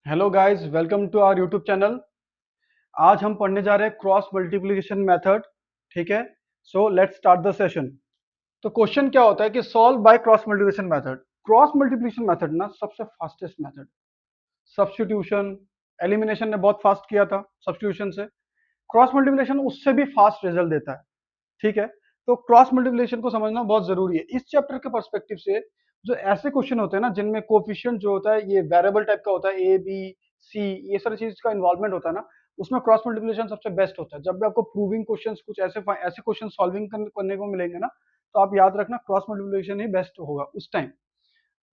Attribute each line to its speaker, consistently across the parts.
Speaker 1: Hello guys, welcome to our YouTube channel. आज हम पढ़ने जा रहे हैं क्रॉस मल्टीप्लिकेशन मेथड। ठीक है, so let's start the session. तो क्वेश्चन क्या होता है कि solve by cross multiplication method. Cross multiplication method ना सबसे फास्टेस्ट मेथड। सब्स्टिट्यूशन एलिमिनेशन ने बहुत फास्ट किया था सब्स्टिट्यूशन से। क्रॉस मल्टीप्लिकेशन उससे भी फास्ट रिजल्ट देता है। ठीक है, तो क्रॉस मल्टीप्लिकेशन को समझना बहुत जरूरी है इस चैप्टर के पर्सपेक्टिव से। जो ऐसे क्वेश्चन होते हैं ना जिनमें कोफिशिएंट जो होता है ये वेरिएबल टाइप का होता है, ए बी सी, ये सारी चीज का इन्वॉल्वमेंट होता है ना, उसमें क्रॉस मल्टीप्लिकेशन सबसे बेस्ट होता है। जब भी आपको प्रूविंग क्वेश्चंस कुछ ऐसे ऐसे क्वेश्चन सॉल्विंग करने को मिलेंगे ना, तो आप याद रखना क्रॉस मल्टीप्लिकेशन ही बेस्ट होगा उस टाइम।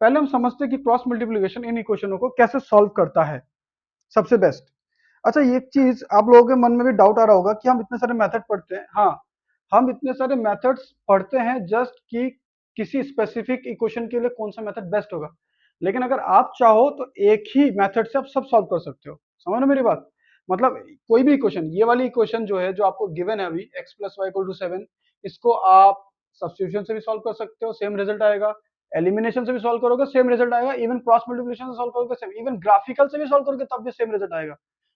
Speaker 1: पहले हम समझते हैं कि क्रॉस मल्टीप्लिकेशन इन इक्वेशनों को कैसे सॉल्व करता है सबसे बेस्ट। अच्छा, ये चीज आप लोगों के मन में भी डाउट आ रहा होगा कि हम इतने सारे मेथड पढ़ते हैं। हाँ, हम इतने सारे मेथड्स पढ़ते हैं जस्ट कि किसी स्पेसिफिक इक्वेशन के लिए कौन सा मेथड बेस्ट होगा। लेकिन अगर आप चाहो तो एक ही मेथड से आप सब सॉल्व कर सकते हो। समझ रहे हो मेरी बात? मतलब कोई भी इक्वेशन, ये वाली इक्वेशन जो है जो आपको गिवन है अभी x plus y equal to 7, इसको आप सब्स्टिट्यूशन से भी सॉल्व कर सकते हो, सेम रिजल्ट आएगा। एलिमिनेशन से भी सॉल्व करोगे सेम रिजल्ट आएगा। इवन क्रॉस मल्टीप्लिकेशन से सॉल्व करोगे सेम, इवन ग्राफिकल से भी सॉल्व करोगे तब भी सेम रिजल्ट आएगा।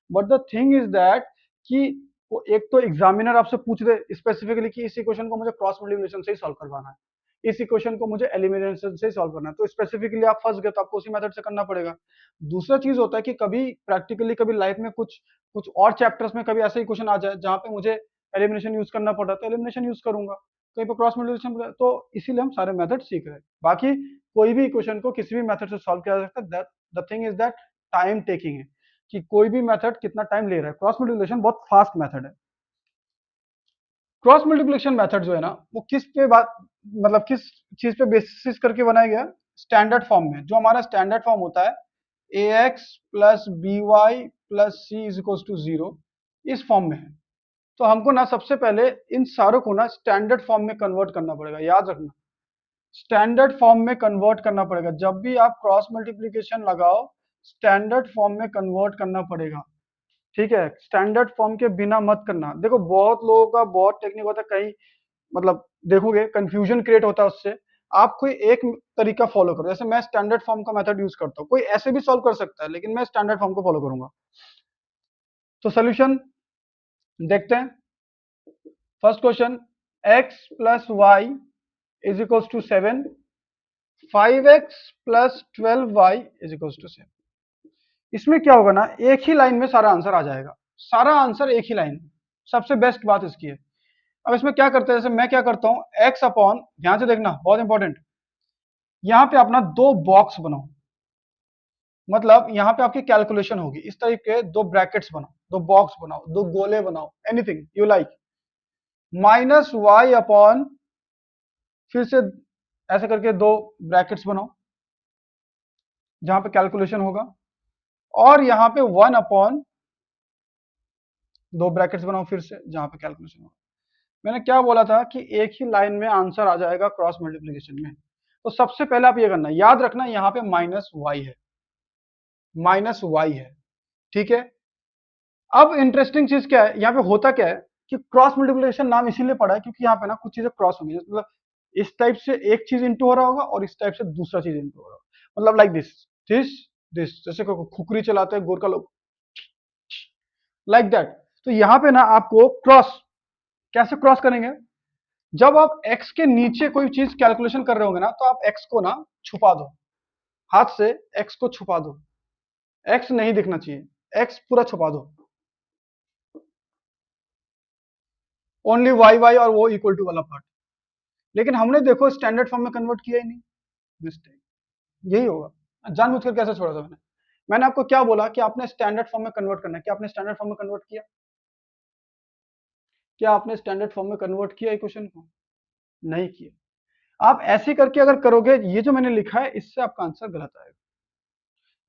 Speaker 1: But the thing is that कि वो एक तो एग्जामिनर आपसे पूछ दे स्पेसिफिकली कि इस इक्वेशन को मुझे क्रॉस मल्टीप्लिकेशन से ही सॉल्व करवाना है, इस इक्वेशन को मुझे एलिमिनेशन से ही सॉल्व करना है, तो स्पेसिफिकली आप फंस गए तो आपको उसी मेथड से करना पड़ेगा। दूसरा चीज होता है कि कभी प्रैक्टिकली कभी लाइफ में कुछ कुछ और चैप्टर्स में कभी ऐसा इक्वेशन आ जाए जहां पे मुझे एलिमिनेशन यूज करना पड़ा, तो एलिमिनेशन यूज करूंगा। कहीं पर क्रॉस मल्टीप्लिकेशन, तो इसीलिए हम सारे मेथड सीख रहे हैं। बाकी कोई भी इक्वेशन को किसी भी मेथड से सॉल्व किया जा सकता है। The thing is that time taking है कि कोई भी मेथड कितना टाइम ले रहा है। क्रॉस मल्टीप्लिकेशन बहुत फास्ट मेथड है। क्रॉस मल्टीप्लिकेशन मेथड जो है ना, वो किस पे बात, मतलब किस चीज पे बेसिस करके बनाया गया? स्टैंडर्ड फॉर्म में। जो हमारा स्टैंडर्ड फॉर्म होता है a x plus b y plus c is equal to zero, इस फॉर्म में है। तो हमको ना सबसे पहले इन सारों को ना स्टैंडर्ड फॉर्म में कन्वर्ट करना पड़ेगा। याद रखना, स्टैंडर्ड फॉर्म में कन्वर्ट करना पड़ेगा। जब भी आप क्रॉस मल्टीप्लिकेशन लगाओ, स्टैंडर्ड फॉर्म में कन्वर्ट करना पड़ेगा। ठीक है, स्टैंडर्ड फॉर्म के बिना मत करना। देखो बहुत लोगों का बहुत टेक्निक होता है, कहीं मतलब देखोगे कंफ्यूजन क्रिएट होता है उससे। आप कोई एक तरीका फॉलो करो। जैसे मैं स्टैंडर्ड फॉर्म का मेथड यूज करता हूँ, कोई ऐसे भी सॉल्व कर सकता है, लेकिन मैं स्टैंडर्ड फॉर्म को फॉलो करूंगा। तो सोल्यूशन देखते हैं। First question, x plus y is equal to 7, 5x plus 12y is equal to 7। इसमें क्या होगा ना, एक ही लाइन में सारा आंसर आ जाएगा। सारा आंसर एक ही लाइन में। सबसे बेस्ट बात इसकी है। अब इसमें क्या करते हैं, जैसे मैं क्या करता हूं, x अपॉन, ध्यान से देखना बहुत इंपॉर्टेंट, यहां पे अपना दो बॉक्स बनाओ। मतलब यहां पे आपकी कैलकुलेशन होगी, इस तरीके दो ब्रैकेट्स बनाओ, दो बॉक्स बनाओ, दो गोले बनाओ, anything you like. Minus y upon, फिर से ऐसे करके दो ब्रैकेट्स बनाओ जहां पे कैलकुलेशन होगा, और यहां पे वन अपॉन, दो ब्रैकेट्स बनाओ फिर से जहां पे कैलकुलेशन होगा। मैंने क्या बोला था कि एक ही लाइन में आंसर आ जाएगा क्रॉस मल्टीप्लिकेशन में। तो सबसे पहले आप ये करना, याद रखना यहां पे माइनस वाई है, माइनस वाई है। ठीक है, अब इंटरेस्टिंग चीज क्या है, यहाँ पे होता क्या है कि क्रॉस मल्टीप्लिकेशन नाम इसीलिए पड़ा है क्योंकि यहाँ पे ना कुछ चीजें क्रॉस होंगी। मतलब इस टाइप से एक चीज इंटू हो रहा होगा और इस टाइप से दूसरा चीज इंटू हो रहा होगा। मतलब लाइक दिस, दिस, दिस, जैसे खुखरी चलाते हैं गोरखा लोग, लाइक दैट। तो यहाँ पे ना आपको क्रॉस, कैसे क्रॉस करेंगे? जब आप x के नीचे कोई चीज कैलकुलेशन कर रहे होंगे ना, तो आप x को ना छुपा दो, हाथ से x को छुपा दो। x नहीं दिखना चाहिए, x पूरा छुपा दो। ओनली वाई वाई और वो इक्वल टू वाला पार्ट। लेकिन हमने देखो स्टैंडर्ड फॉर्म में कन्वर्ट किया ही नहीं। मिस्टेक यही होगा। जानबूझ कर कैसे छोड़ा था मैंने? मैंने आपको क्या बोला कि आपने स्टैंडर्ड फॉर्म में कन्वर्ट करना है। क्या आपने स्टैंडर्ड फॉर्म में कन्वर्ट किया? क्या आपने स्टैंडर्ड फॉर्म में कन्वर्ट किया इक्वेशन को? नहीं किया। आप ऐसे करके अगर करोगे, ये जो मैंने लिखा है इससे आपका आंसर गलत आएगा,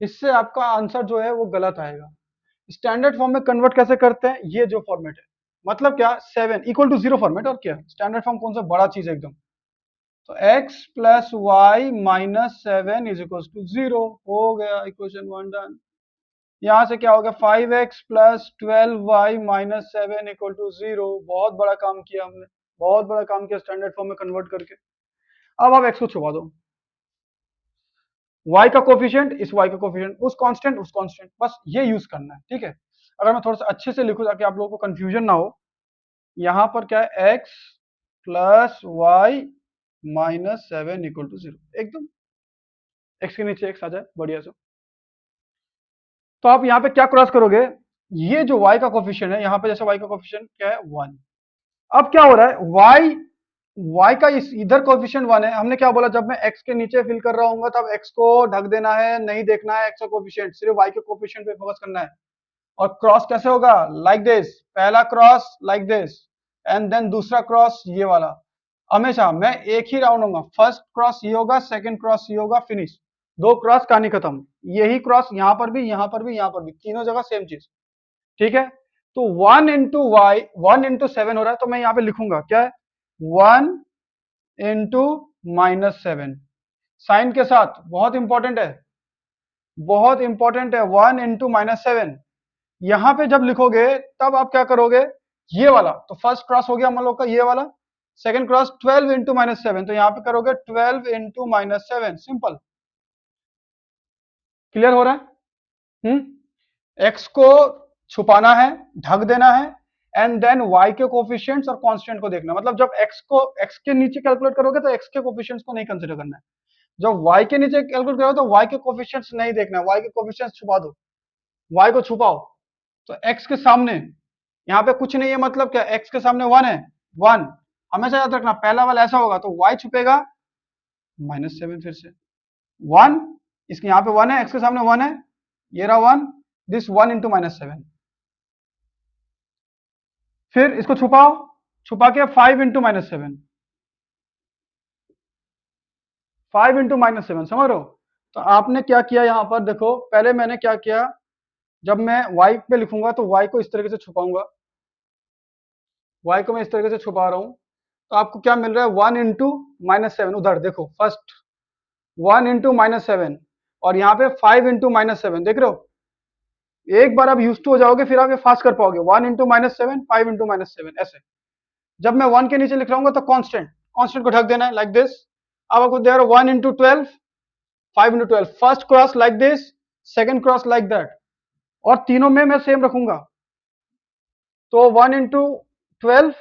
Speaker 1: इससे आपका आंसर जो है वो गलत आएगा। स्टैंडर्ड फॉर्म में कन्वर्ट कैसे करते हैं? ये जो फॉर्मेट है, मतलब क्या, 7 इक्वल टू 0 फॉर्मेट। और क्या स्टैंडर्ड फॉर्म, कौन सा बड़ा चीज है एकदम। तो x plus y minus 7 is equal to 0, हो गया इक्वेशन 1 डन। यहां से क्या हो गया, 5x plus 12y minus 7 equal to 0। बहुत बड़ा काम किया हमने, बहुत बड़ा काम किया स्टैंडर्ड फॉर्म में कन्वर्ट करके। अब आप x को छुपा दो, y का कोफिशिएंट इस y का कोफिशिएंट, उस कांस्टेंट, बस ये यूज करना है, ठीक है। अगर मैं थोड़ा सा अच्छे से लिखूं ताकि आप लोगों को कंफ्यूजन ना हो, यहां पर क्या है, x plus y minus 7 equal to 0, एकदम x के नीचे x आ जाए बढ़िया से। तो आप यहाँ पे क्या क्रॉस करोगे, ये जो y का कोफिशिएंट है, यहाँ पे जैसे y का कोफिशिएंट क्या है 1। अब क्या हो रहा है, y का इस इधर कोफिशिएंट 1 है, हमने क्या बोला, जब मैं x के नीचे फिल कर रहा हूँ तब x को ढक देना है, नहीं देखना है x का कोफिशिएंट, सिर्फ y के कोफिशिएंट पे फोकस करना है। और क्रॉस कैसे होगा, लाइक दिस, पहला cross like this and then दूसरा क्रॉस ये वाला। हमेशा मैं एक ही राउंड होगा, फर्स्ट क्रॉस ये होगा, सेकंड क्रॉस ये होगा, फिनिश, दो क्रॉस कहानी खत्म। यही क्रॉस यहाँ पर भी, यहाँ पर भी, यहाँ पर भी, तीनों जगह सेम चीज, ठीक है। तो 1 इंटू वाई 1 इंटू 7 हो रहा है, तो मैं यहाँ पे लिखूंगा क्या है, 1 इंटू माइनस 7, साइन के साथ, बहुत इंपॉर्टेंट है, बहुत इंपॉर्टेंट है, 1 इंटू माइनस 7। यहां पे जब लिखोगे तब आप क्या करोगे, ये वाला, तो फर्स्ट क्रॉस हो गया हम लोग का ये वाला, सेकंड क्रॉस 12 इंटू माइनस 7, तो यहां पे करोगे 12 इंटू माइनस 7, सिंपल। क्लियर हो रहा है? एक्स को छुपाना है, ढक देना है, एंड देन वाई के कोफिशिएंट्स और कांस्टेंट को देखना, मतलब जब एक्स के नीचे कैलकुलेट करोगे तो एक्स के कोफिशिएंट्स को नहीं कंसीडर करना है, जब वाई के नीचे कैलकुलेट करोगे तो वाई के कोफिशिएंट्स नहीं देखना है, वाई के कोफिशिएंट्स छुपा दो, वाई को छुपाओ। तो एक्स के सामने यहाँ पे कुछ नहीं है, मतलब क्या, एक्स के सामने 1 है, 1, हमेशा याद रखना पहला वाला ऐसा होगा तो वाई छुपेगा -7, फिर से 1, इसके यहाँ पे 1 है, एक्स के सामने 1 है, ये रहा 1, दिस 1 इंटू -7, फिर इसको छुपाओ, छुपा के 5 इंटू -7, 5 इंटू -7, समझ रहे हो। तो आपने क्या किया, यहाँ पर देखो, पहले मैंने क्या किया, जब मैं y पे लिखूंगा तो y को इस तरीके से छुपाऊंगा, y को मैं इस तरीके से छुपा रहा हूं, तो आपको क्या मिल रहा है, 1 इंटू -7, उधर देखो फर्स्ट 1 इंटू -7, और यहाँ पे 5 इंटू -7, देख रहे हो, एक बार आप यूज टू हो जाओगे फिर आप ये फास्ट कर पाओगे, 1 इंटू -7, 5 इंटू -7, ऐसे। जब मैं 1 के नीचे लिख रहा हूँ तो कांस्टेंट, कांस्टेंट को ढक देना है लाइक दिस। अब आपको दे रहा है 1 into 12, 5 into 12, first cross like this, second cross like that, और तीनों में मैं सेम रखूंगा, तो 1 into 12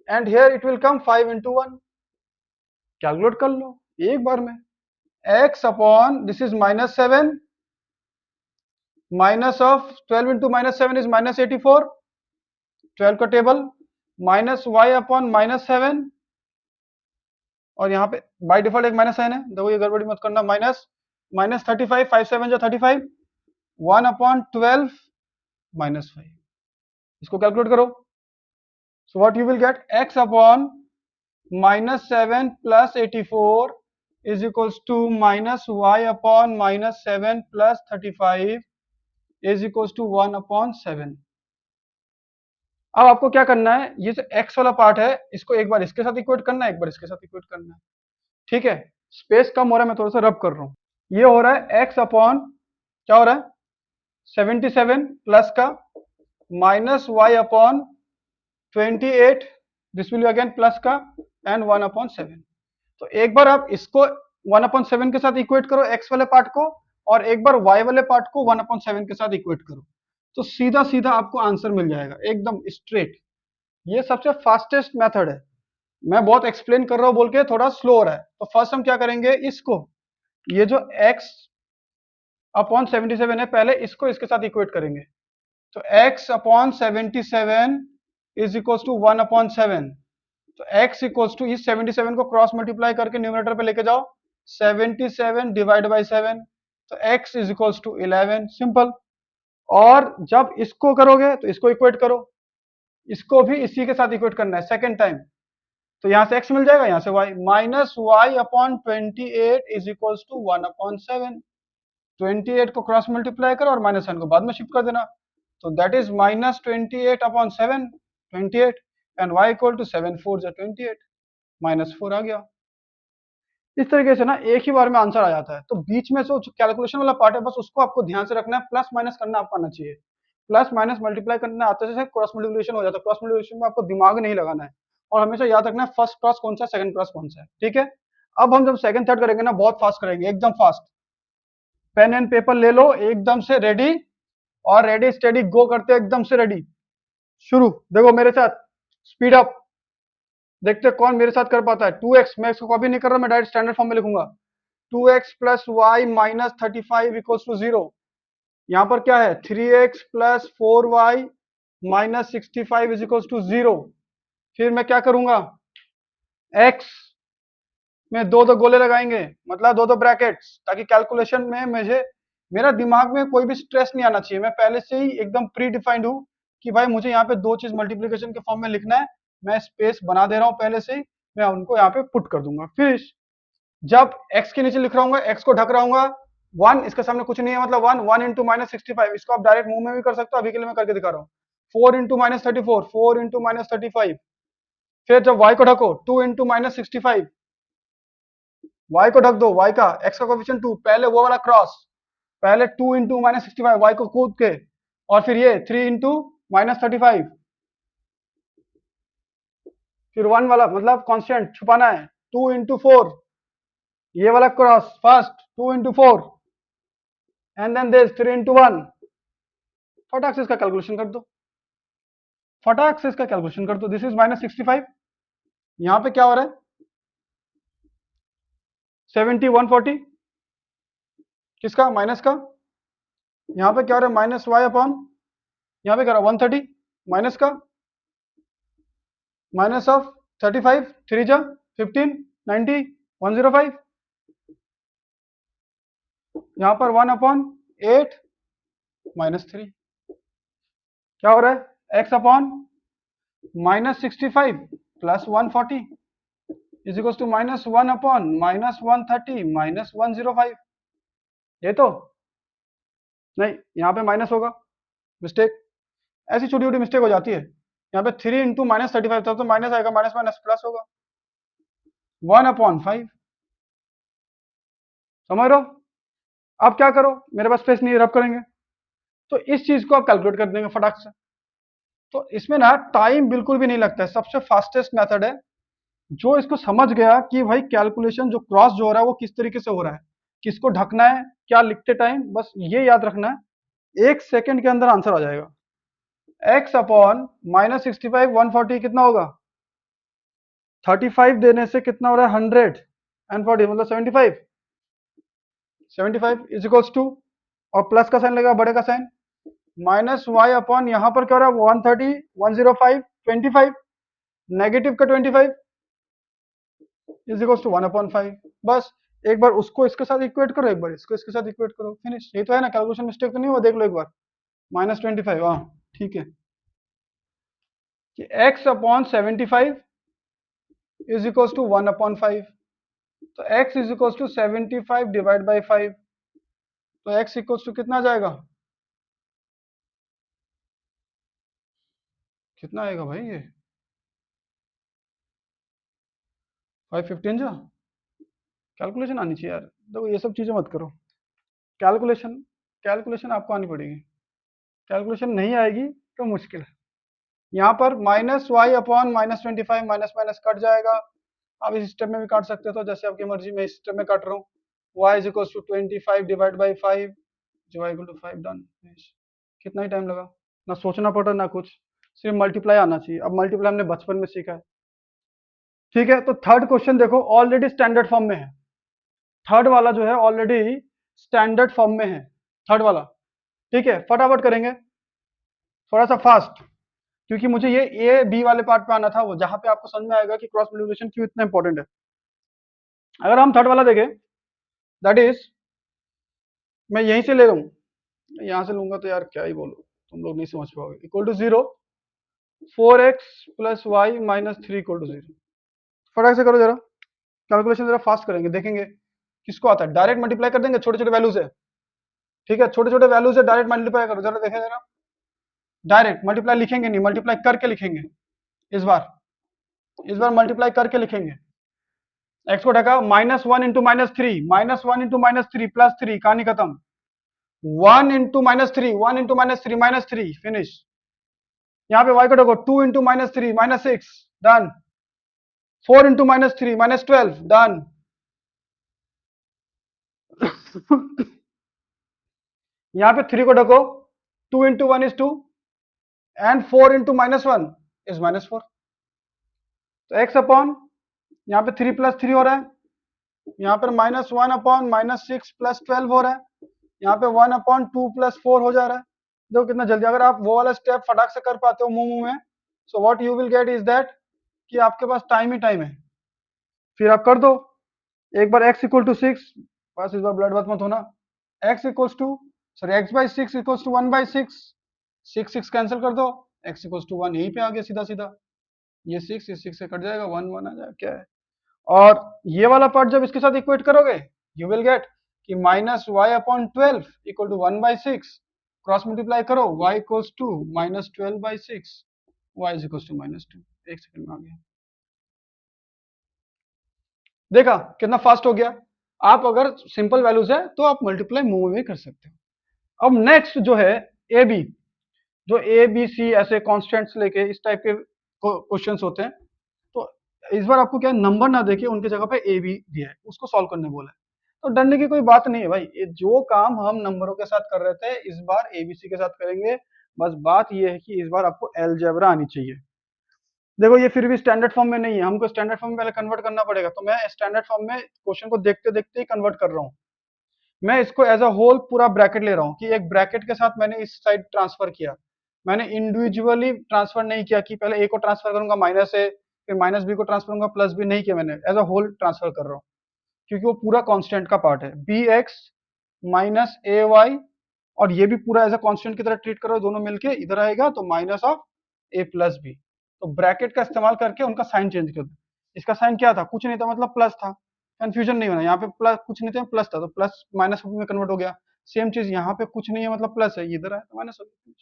Speaker 1: and here it will come 5 into 1, calculate कर लो एक बार में, x upon this is -7, minus of 12 into -7 is -84, 12 का टेबल, माइनस वाई अपॉन -7, और यहाँ पे बाय डिफॉल्ट एक माइनस साइन है, देखो ये गड़बड़ी मत करना, -35, 5 7 जो 35, 1 अपॉन 12 -5, इसको कैलकुलेट करो। So what you will get, x upon -7 plus 84 is equals to -y upon -7 plus 35 is equals to 1 upon 7। अब आपको क्या करना है, ये जो x वाला पार्ट है इसको एक बार इसके साथ इक्वेट करना है, एक बार इसके साथ इक्वेट करना है, ठीक है। स्पेस कम हो रहा है, मैं थोड़ा सा रब कर रहा हूं, ये हो रहा है x अपॉन क्या हो रहा है 77 प्लस का minus y upon 28, this will again plus का एंड 1 अपॉन 7। तो एक बार आप इसको 1 अपॉन 7 के साथ इक्वेट करो x वाले पार्ट को, और एक बार y वाले पार्ट को 1 अपॉन 7 के साथ इक्वेट करो, तो सीधा सीधा आपको आंसर मिल जाएगा एकदम स्ट्रेट। ये सबसे फास्टेस्ट मेथड है, मैं बहुत एक्सप्लेन कर रहा हूं बोल के थोड़ा स्लो हो रहा है। तो फर्स्ट हम क्या करेंगे, इसको, ये जो x अपॉन 77 है, पहले इसको इसके साथ इक्वेट करेंगे, तो x upon 77 is equals to 1 upon 7, तो x इक्वल्स टू इस 77 को क्रॉस मल्टीप्लाई करके न्यूमरेटर पे लेके जाओ, 77 डिवाइड बाई 7, तो x is equals to 11, simple. और जब इसको करोगे तो इसको इक्वेट करो, इसको भी इसी के साथ इक्वेट करना है सेकेंड टाइम, तो यहां से x मिल जाएगा, यहां से y, minus y upon 28 is equals to 1 upon 7, 28 को क्रॉस मल्टीप्लाई करो और माइनस साइन को बाद में शिफ्ट कर देना, तो that is -28 upon 7, 28, and y equal to 7 4 जा 28, -4 आ गया। इस तरीके से ना एक ही बार में आंसर आ जाता है। तो बीच में जो कैलकुलेशन वाला पार्ट है बस उसको आपको ध्यान से रखना है, प्लस माइनस करना आपको आना चाहिए, प्लस माइनस मल्टीप्लाई करना आते से क्रॉस मल्टीप्लिकेशन हो जाता है, क्रॉस मल्टीप्लिकेशन में आपको दिमाग नहीं लगाना है, और हमेशा याद रखना है फर्स्ट क्रॉस कौन सा है, सेकंड क्रॉस कौन सा है, ठीक है। अब हम जब सेकंड थर्ड करेंगे ना बहुत फास्ट करेंगे, एकदम फास्ट। पेन एंड पेपर ले लो एकदम से रेडी, और रेडी स्टेडी गो करते हैं एकदम से रेडी। शुरू, देखो मेरे साथ, स्पीड अप, देखते हैं कौन मेरे साथ कर पाता है। 2x, मैं इसको कॉपी नहीं कर रहा, मैं डायरेक्ट स्टैंडर्ड फॉर्म में लिखूंगा। 2x plus y minus 35 equals to 0। यहाँ पर क्या है, 3x plus 4y minus 65 is equals to 0। फिर मैं क्या करूंगा, x में दो दो गोले लगाएंगे, मतलब दो दो ब्रैकेट्स, ताकि कैलकुलेशन में मुझे, मेरा दिमाग में कोई भी स्ट्रेस नहीं आना चाहिए। मैं पहले से ही एकदम प्री डिफाइंड हूँ कि भाई मुझे यहाँ पे दो चीज मल्टीप्लीकेशन के फॉर्म में लिखना है, मैं स्पेस बना दे रहा हूँ पहले से ही, मैं उनको यहाँ पे पुट कर दूंगा। फिर जब x के नीचे लिख रहा हूँ, x को ढक रहा हूँ, 1 इसके सामने कुछ नहीं है, मतलब 1 इंटू माइनस 65, इसको आप डायरेक्ट मुंह में भी कर सकते हो, अभी के लिए मैं करके दिखा रहा हूँ। 4 इंटू माइनस 34, 4 इंटू माइनस 35। फिर जब y को ढको, 2 इंटू माइनस 65, y को ढक दो, y का, x का कोफिशिएंट 2, पहले वो वाला क्रॉस, पहले 2 इंटू माइनस 65 y को कूद के, और फिर ये 3 इंटू माइनस 35, फिर 1 वाला, मतलब कांस्टेंट छुपाना है, 2 इंटू 4, ये वाला cross first, 2 into 4, and then this 3 into 1। फटाक से इसका कैलकुलेशन कर दो, फटाक से इसका कैलकुलेशन कर दो। दिस इज माइनस 65, यहाँ पे क्या हो रहा है, 70 140, किसका, माइनस का। यहाँ पे क्या हो रहा है, माइनस वाई अपॉन, यहाँ पे क्या हो रहा है 130, माइनस का, माइनस ऑफ 35, 3 जा 15, 90, 105, यहाँ पर 1 अपॉन 8 माइनस 3, क्या हो रहा है, x upon minus 65 plus 140 is equal to minus 1 upon minus 130 minus 105। ये तो नहीं, यहाँ पे माइनस होगा, मिस्टेक, ऐसी छोटी छोटी मिस्टेक हो जाती है। यहाँ पे 3 इंटू माइनस 35 था तो माइनस आएगा, माइनस माइनस प्लस होगा, 1 अपॉन 5, समझ रहे हो। अब क्या करो, मेरे पास स्पेस नहीं है, रब करेंगे, तो इस चीज को आप कैलकुलेट कर देंगे फटाक से। तो इसमें ना टाइम बिल्कुल भी नहीं लगता है, सबसे फास्टेस्ट मेथड है। जो इसको समझ गया कि भाई कैलकुलेशन जो क्रॉस जो हो रहा है वो किस तरीके से हो रहा है, किसको ढकना है, क्या लिखते टाइम, बस ये याद रखना है, 1 सेकंड के अंदर आंसर आ जाएगा। x अपॉन माइनस 65 140 कितना होगा, 35 देने से कितना हो रहा है 100 एंड 40 मतलब 75, 75 इज इक्वल्स टू, और प्लस का साइन लगेगा, बड़े का साइन, माइनस वाई अपॉन यहाँ पर क्या हो रहा है 130 105 25, नेगेटिव का 25 इज इक्वल्स टू 1 अपॉन 5। बस एक बार उसको इसके साथ इक्वेट करो, एक बार इसको इसके साथ इक्वेट करो, फिनिश। ये तो है ना, कैलकुलेशन मिस्टेक तो नहीं हुआ, देख लो एक बार, माइनस 25, हाँ ठीक है, कि x upon 75 is equals to 1 upon 5, तो x is equals to 75 divide by 5, तो x इक्वल्स टू कितना आ जाएगा, कितना आएगा भाई ये, 515 जा, कैलकुलेशन आनी चाहिए यार। देखो ये सब चीजें मत करो, कैलकुलेशन, कैलकुलेशन आपको आनी पड़ेगी, कैलकुलेशन नहीं आएगी तो मुश्किल है। यहाँ पर minus y upon minus 25, minus minus cut जाएगा, आप इस स्टेप में भी काट सकते हो, जैसे आपकी मर्जी, में इस स्टेप में काट रहा हूँ। y is equal to 25 divide by 5, जो y इक्वल टू 5, डन। कितना ही टाइम लगा, ना सोचना पड़ा ना कुछ, सिर्फ मल्टीप्लाई आना चाहिए। अब मल्टीप्लाई हमने बचपन में सीखा है, ठीक है। तो थर्ड क्वेश्चन देखो, ऑलरेडी स्टैंडर्ड फॉर्म में है, थर्ड वाला जो है ऑलरेडी स्टैंडर्ड फॉर्म में है, थर्ड वाला, ठीक है। फटाफट करेंगे, थोड़ा सा फास्ट, क्योंकि मुझे ये ए बी वाले पार्ट पे आना था, वो जहां पे आपको समझ में आएगा कि क्रॉस मल्टीप्लिकेशन क्यों इतना इंपॉर्टेंट है। अगर हम थर्ड वाला देखें, दैट इज, मैं यहीं से ले रहा हूँ, यहां से लूंगा तो यार क्या ही बोलो, तुम लोग नहीं समझ पाओगे। Equal to 0, 4x plus y minus 3 equal to 0। फटाक से करो जरा, कैलकुलेशन जरा फास्ट करेंगे, देखेंगे किसको आता है। डायरेक्ट मल्टीप्लाई कर देंगे छोटे छोटे वैल्यू से, ठीक है, छोटे छोटे वैल्यू से डायरेक्ट मल्टीप्लाई करो, जरा देखें जरा, डायरेक्ट मल्टीप्लाई लिखेंगे नहीं, मल्टीप्लाई करके लिखेंगे इस बार, इस बार मल्टीप्लाई करके लिखेंगे। x को ढका, minus 1 into minus 3, minus 1 into minus 3 plus 3, कहानी खत्म। 1 into minus 3, 1 into minus 3 minus 3, finish. यहाँ पे y को ढको, 2 into minus 3 minus 6, done. 4 into minus 3 minus 12, done. यहाँ पे 3 को ढको, 2 into 1 is 2 and 4 into -1 is -4। तो x अपॉन यहाँ पे 3 प्लस 3 हो रहा है, यहाँ पर -1 अपॉन -6 प्लस 12 हो रहा है, यहाँ पे 1 अपॉन 2 प्लस 4 हो जा रहा है। देखो कितना जल्दी, अगर आप वो वाला स्टेप फटाक से कर पाते हो मुंह में, सो what you will gate is that कि आपके पास टाइम ही टाइम है। फिर आप कर दो, एक बार x इक्वल टू 6, बस इस बार ब्लड बात मत होना, x equals to sorry x by 6 equals to 1 by 6, 6 cancel कर दो, x इक्वल्स टू 1 यहीं पे आ गया सीधा सीधा, ये 6 इस 6 से कट जाएगा, 1 1 आ जाएगा, क्या है। और ये वाला पार्ट जब इसके साथ इक्वेट करोगे, यू विल गेट कि -y/12 equal to 1/6, cross multiply करो, y equals to -12/6, y is equals to -2। एक सेकंड में आ गया, देखा कितना फास्ट हो गया। आप अगर सिंपल वैल्यूज है तो आप मल्टीप्लाई मूव में कर सकते हो। अब नेक्स्ट जो है ए बी, जो ए बी सी ऐसे कॉन्स्टेंट्स लेके इस टाइप के क्वेश्चंस होते हैं, तो इस बार आपको क्या नंबर ना देके उनकी जगह पे ए बी दिया है, उसको सॉल्व करने बोला है। तो डरने की कोई बात नहीं है भाई, ये जो काम हम नंबरों के साथ कर रहे थे इस बार एबीसी के साथ करेंगे। बस बात ये है कि इस बार आपको अलजेब्रा आनी चाहिए। देखो ये फिर भी स्टैंडर्ड फॉर्म में नहीं है, हमको स्टैंडर्ड फॉर्म में पहले कन्वर्ट करना पड़ेगा, तो मैं स्टैंडर्ड फॉर्म में क्वेश्चन को देखते देखते ही कन्वर्ट कर रहा हूँ। मैं इसको एज अ होल पूरा ब्रैकेट ले रहा हूँ कि एक ब्रैकेट के साथ मैंने इस साइड ट्रांसफर किया, मैंने इंडिविजुअली ट्रांसफर नहीं किया कि पहले ए को ट्रांसफर करूंगा माइनस ए, फिर माइनस बी को ट्रांसफर करूंगा प्लस बी, नहीं किया मैंने, एज अ होल ट्रांसफर कर रहा हूँ क्योंकि वो पूरा कांस्टेंट का पार्ट है, बी एक्स माइनस ए वाई, और ये भी पूरा एज अ कांस्टेंट की तरह ट्रीट करो, दोनों मिलके इधर आएगा तो minus of a plus b. तो ब्रैकेट का इस्तेमाल करके उनका साइन चेंज कर दो। इसका साइन क्या था, कुछ नहीं था, मतलब प्लस था, कंफ्यूजन नहीं होना, यहाँ पे प्लस कुछ नहीं था प्लस था तो प्लस माइनस में कन्वर्ट हो गया। सेम चीज यहाँ पे कुछ नहीं है मतलब प्लस है, इधर है तो माइनस हो गया।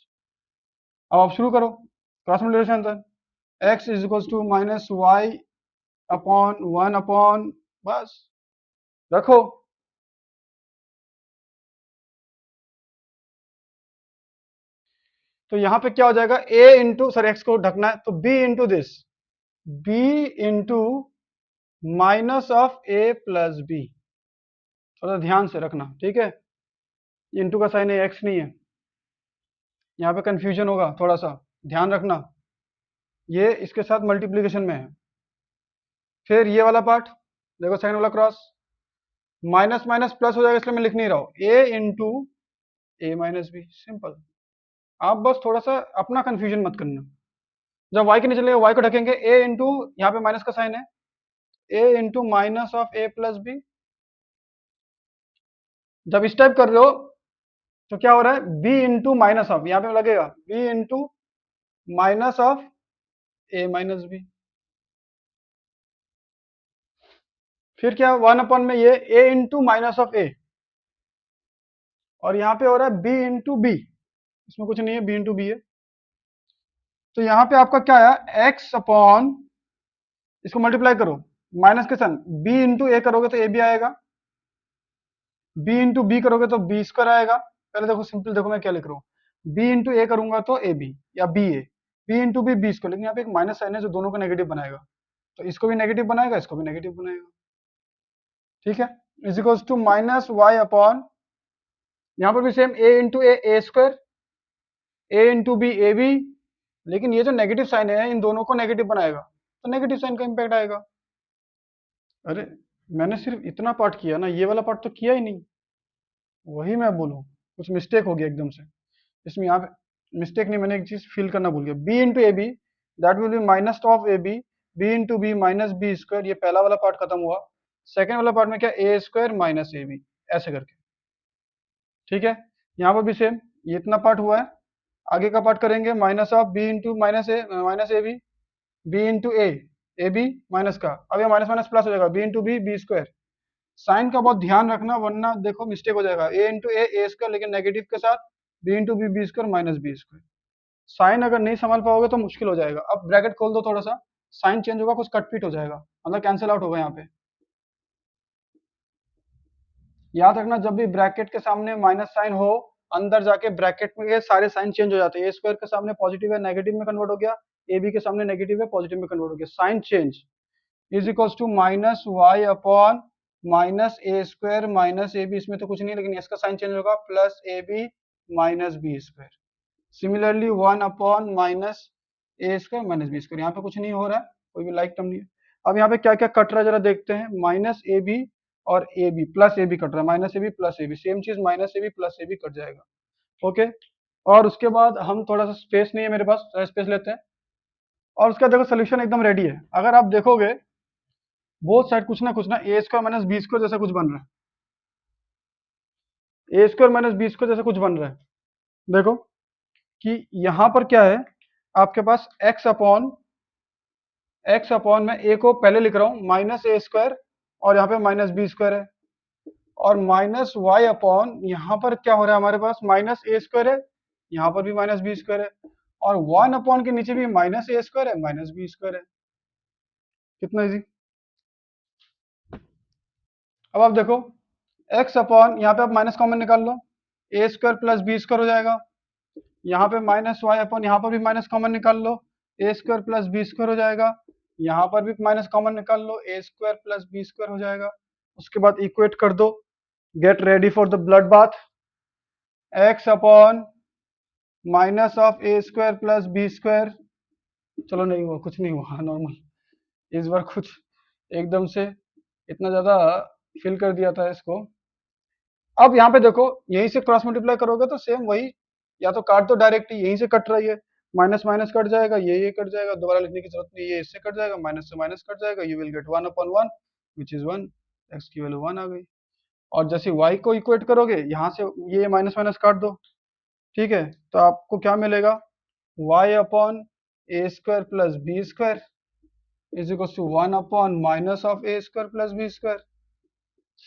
Speaker 1: अब आप शुरू करो cross multiplication, x is equal to minus y upon 1 upon, बस रखो। तो यहाँ पे क्या हो जाएगा, a इंटू सर एक्स को ढकना है तो b into this, b into minus of a plus b, थोड़ा ध्यान से रखना ठीक है, इंटू का साइन है एक्स नहीं है, यहाँ पे कंफ्यूजन होगा थोड़ा सा, ध्यान रखना, ये इसके साथ मल्टीप्लीकेशन में है। फिर ये वाला पार्ट देखो, साइन वाला क्रॉस, माइनस माइनस प्लस हो जाएगा इसलिए मैं लिख नहीं रहा हूँ, a into a minus b, simple. आप बस थोड़ा सा अपना कंफ्यूजन मत करना, जब y के नीचे चलेगा y को ढकेंगे, a इंटू यहाँ पे माइनस का साइन है, a into minus of a plus b. जब इस टाइप कर रहे हो तो क्या हो रहा है, b इंटू माइनस ऑफ, यहाँ पे लगेगा b into minus of a minus b. फिर क्या, 1 अपॉन में ये a into minus of a, और यहाँ पे हो रहा है b इंटू बी, इसमें कुछ नहीं है, b इंटू बी है। तो यहाँ पे आपका क्या आया, x अपॉन, इसको मल्टीप्लाई करो माइनस के साथ, b इंटू ए करोगे तो a भी आएगा, b इंटू बी करोगे तो बी स्क्वायर आएगा। पहले देखो सिंपल, देखो मैं क्या लिख रहा हूँ, b इंटू ए करूंगा तो ए बी या b a, b into b b square, लेकिन यहाँ पे एक माइनस साइन है जो दोनों को नेगेटिव बनाएगा, तो इसको भी नेगेटिव बनाएगा, इसको भी नेगेटिव बनाएगा, ठीक है। Is equals to minus y upon, यहाँ पर भी same a into a square, a into b a b, लेकिन ये जो नेगेटिव साइन है इन दोनों को नेगेटिव बनाएगा, तो नेगेटिव साइन का इंपैक्ट आएगा। अरे मैंने सिर्फ इतना पार्ट किया ना, ये वाला पार्ट तो किया ही नहीं, वही मैं बोलूँ कुछ मिस्टेक हो गया एकदम से इसमें, यहाँ पे मिस्टेक नहीं, मैंने एक चीज फिल करना भूल गया, b into a b that will be minus of a b, b into b minus b square, ये पहला वाला पार्ट खत्म हुआ। सेकेंड वाला पार्ट में क्या, ए स्क्वायर माइनस ए बी, ऐसे करके, ठीक है। यहाँ पर भी सेम, ये इतना पार्ट हुआ है, आगे का पार्ट करेंगे minus of b into minus a b, b into a b minus का, अब ये माइनस माइनस प्लस हो जाएगा, b into b b square. Sign का बहुत ध्यान रखना वरना देखो मिस्टेक हो जाएगा, ए इंटू ए स्क्वायर लेकिन नेगेटिव के साथ, b into b b square minus b square. Sign अगर नहीं संभाल पाओगे तो मुश्किल हो जाएगा। अब ब्रैकेट खोल दो थोड़ा सा, साइन चेंज होगा, कुछ कट पीट हो जाएगा, मतलब कैंसिल आउट होगा यहाँ पे। याद रखना जब भी ब्रैकेट के सामने माइनस साइन हो, अंदर जाके ब्रैकेट में ये सारे साइन चेंज हो जाते हैं, ए स्क्वायर के सामने पॉजिटिव है नेगेटिव में कन्वर्ट हो गया, ए बी के सामने नेगेटिव है पॉजिटिव में कन्वर्ट हो गया, sign change is equals to minus y upon minus a square minus a b, इसमें तो कुछ नहीं लेकिन इसका साइन चेंज होगा, plus a b minus b square. Similarly 1 upon minus a square minus b square, यहाँ पे कुछ नहीं हो रहा है, कोई भी लाइक टर्म नहीं है। अब यहाँ पे क्या क्या कट रहा है जरा देखते हैं, माइनस ए बी और a b plus a b cut रहा है, minus a b plus a b, same चीज minus a b plus a b cut जाएगा। ओके, और उसके बाद हम थोड़ा सा स्पेस नहीं है मेरे पास, स्पेस लेते हैं, और उसका देखो सोल्यूशन एकदम रेडी है। अगर आप देखोगे बोथ साइड कुछ ना ए स्क्वायर माइनस बी स्क्वायर जैसा कुछ बन रहा है, ए स्क्वायर माइनस बी स्क्वायर जैसा कुछ बन रहा है। देखो कि यहाँ पर क्या है, आपके पास एक्स अपॉन मैं ए को पहले लिख रहा हूँ माइनस ए स्क्वायर, और यहाँ पे माइनस बी स्क्वायर है, और माइनस वाई अपॉन यहाँ पर क्या हो रहा है हमारे पास माइनस ए स्क्वायर है, यहाँ पर भी माइनस बी स्क्वायर है, और 1 अपॉन के नीचे भी माइनस ए स्क्वायर है माइनस बी स्क्वायर है। कितना इजी। अब आप देखो एक्स अपॉन यहाँ पे आप माइनस कॉमन निकाल लो, a square plus b square हो जाएगा, यहाँ पे माइनस वाई अपॉन यहाँ पर भी माइनस कॉमन निकाल लो, a square plus b square हो जाएगा, यहाँ पर भी माइनस कॉमन निकाल लो, a square plus b square हो जाएगा। उसके बाद इक्वेट कर दो, get ready for the blood bath, x upon minus of a square plus b square, चलो नहीं हुआ, कुछ नहीं हुआ, नॉर्मल, इस बार कुछ एकदम से इतना ज्यादा फिल कर दिया था इसको। अब यहाँ पे देखो यहीं से क्रॉस मल्टीप्लाई करोगे तो सेम वही, या तो काट दो डायरेक्ट, यहीं से कट रही है, माइनस माइनस कट जाएगा, ये कट जाएगा, दोबारा लिखने की जरूरत नहीं, ये इससे कट जाएगा, माइनस से माइनस कट जाएगा, you will gate 1/1 which is 1, x की वैल्यू 1 आ गई। और जैसे y को इक्वेट करोगे यहाँ से ये माइनस माइनस काट दो, ठीक है, तो आपको क्या मिलेगा, y upon a square plus b square is equal to 1 upon minus of a square plus b square.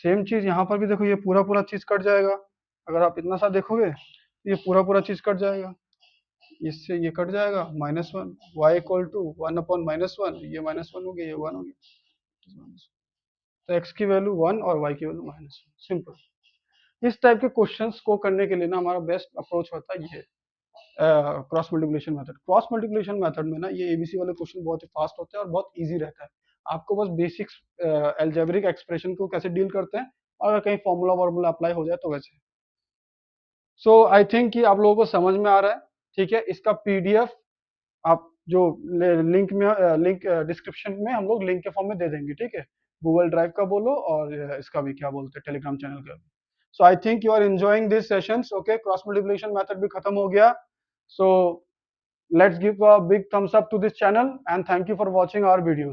Speaker 1: Same चीज यहाँ पर भी देखो, ये पूरा पूरा चीज कट जाएगा, अगर आप इतना सा देखोगे ये पूरा पूरा चीज कट जाएगा, इससे ये कट जाएगा, -1 y इक्वल टू 1/-1, ये -1 हो गया, ये 1 हो गया, तो x की वैल्यू 1 और y की वैल्यू -1। सिंपल। इस टाइप के क्वेश्चंस को करने के लिए ना हमारा बेस्ट अप्रोच होता है ये cross multiplication method. Cross multiplication method में ना ये एबीसी वाले क्वेश्चन बहुत ही फास्ट होते हैं और बहुत इजी रहता है, आपको बस बेसिक्स एल्जेब्रिक एक्सप्रेशन को कैसे डील करते हैं, और अगर कहीं फॉर्मूला वार्मूला अप्लाई हो जाए तो वैसे। सो आई थिंक कि आप लोगों को समझ में आ रहा है, ठीक है। इसका पीडीएफ आप जो लिंक में लिंक डिस्क्रिप्शन में हम लोग लिंक के फॉर्म में दे देंगे, ठीक है। गूगल ड्राइव का बोलो और इसका भी क्या बोलते हैं टेलीग्राम चैनल का भी। So I think you are enjoying this sessions, okay. Cross multiplication method भी खत्म हो गया। सो let's give a big thumbs up to this channel and thank you for watching our videos.